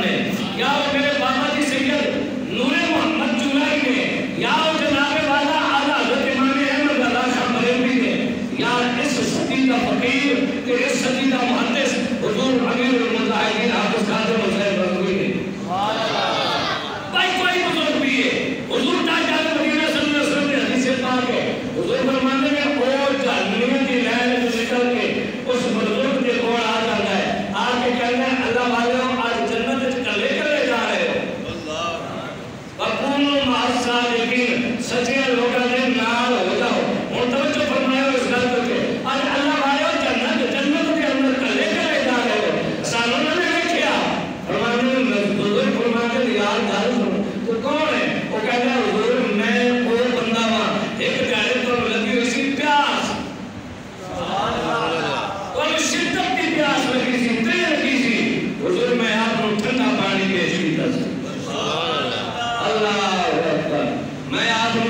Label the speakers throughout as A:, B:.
A: نے، یا میرے بابا جی سید نور محمد چولائی نے، یا جناب والا اعلیٰ حضرت امام احمد رضا شاہ بریلوی نے، یا اس صدی کا فقیر کہ اس صدی کا محدث حضور امیر المجاہدین حافظ قادر حسین بریلوی نے، بھائی کوئی بزرگ بھی ہے، حضور تاجدار مدینہ صلی اللہ علیہ وسلم نے حدیث پاک ہے، حضور فرماتے ہیں او جہنم کی لہر جو نکل کے اس بزرگ کے کول آ جاتا ہے، آ کے کہنا ہے اللہ والوں آج جنت لے کر لے جا رہے ہو، وَقُولُوا مَعَ الصَّادِقِينَ سچے لوگوں کے نال ہو جاؤ، اور توجہ فرمائے اس گل کے آج اللہ والوں جنت کے اندر لے کر لے جا رہے ہو، سالوں نے دیکھا فرماتے ہیں بزرگ فرماتے ہیں یار گل سنو تو کون ہے؟ وہ کہتا ہے حضور میں وہ بندہ ہاں ایک گاڑی تو لگی ہوئی سی پیاس، اور شدت کی پیاس لگی سی، تیل لگی سی، حضور میں آپ کو ٹھنڈا پانی پیش کیتا سی، اللہ اکبر، میں آپ کو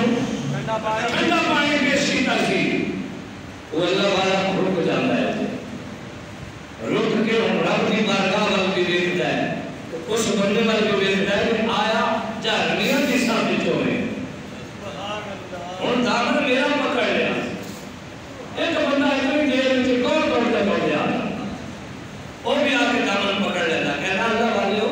A: ٹھنڈا پانی پیش کیتا سی، وہ اللہ والا رک جاتا ہے، رک کے رب کی بارگاہ وال بھی دیکھتا ہے، اس بندے وال بھی دیکھتا ہے کہ آیا جہنمیت کی ثابت ہو رہے اور دامن میرا پکڑ لیا، ایک بندہ اتنی دیر میں کون توڑتا پڑ گیا، وہ بھی آ کے دامن پکڑ لیتا، کہنا اللہ والیو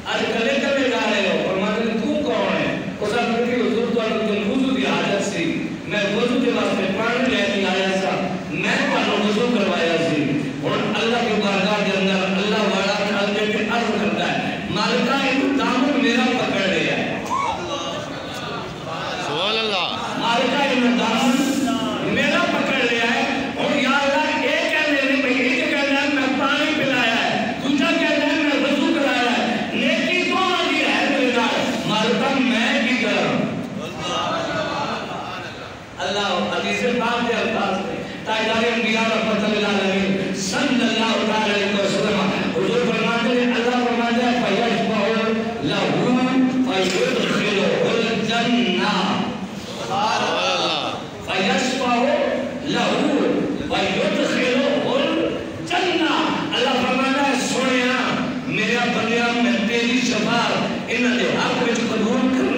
A: آج کلے کلے جا رہے ہو، فرماتے ہیں تو کون ہے؟ اس نے کہا حضور تو اللہ وضو کی حاجت سی، میں وضو کے واسطے پانی لے کے آیا سا، میں پانو وضو کروایا سی، اور اللہ کی بارگاہ کے اندر اللہ والا کھال کے عرض کرتا ہے مالکہ ایک دامن میرا پکڑ لیا ہے، سبحان اللہ، مالکہ ایک دامن میرا پکڑ لیا ہے، اور یا اللہ ایک کہنے نے میں ایک کہنا ہے میں پانی پلایا ہے، دوسرا کہنا ہے میں وضو کرایا ہے، نیکی تو آگی ہے میرے نال، مالکہ میں کی کروں اللہ حدیث پاک کے الفاظ میں تاجدار انبیاء رحمت اللہ علیہ صلی اللہ علیہ وسلم حضور فرماتے ہیں اللہ فرماتا ہے فَيَشْفَعُ لَهُ فَيُدْخِلُهُ الْجَنَّةِ فَيَشْفَعُ لَهُ فَيُدْخِلُهُ الْجَنَّةِ اللہ فرماتا ہے سنیا میرا بندیاں میں تیری شفاعت انہاں دے حق وچ قبول کر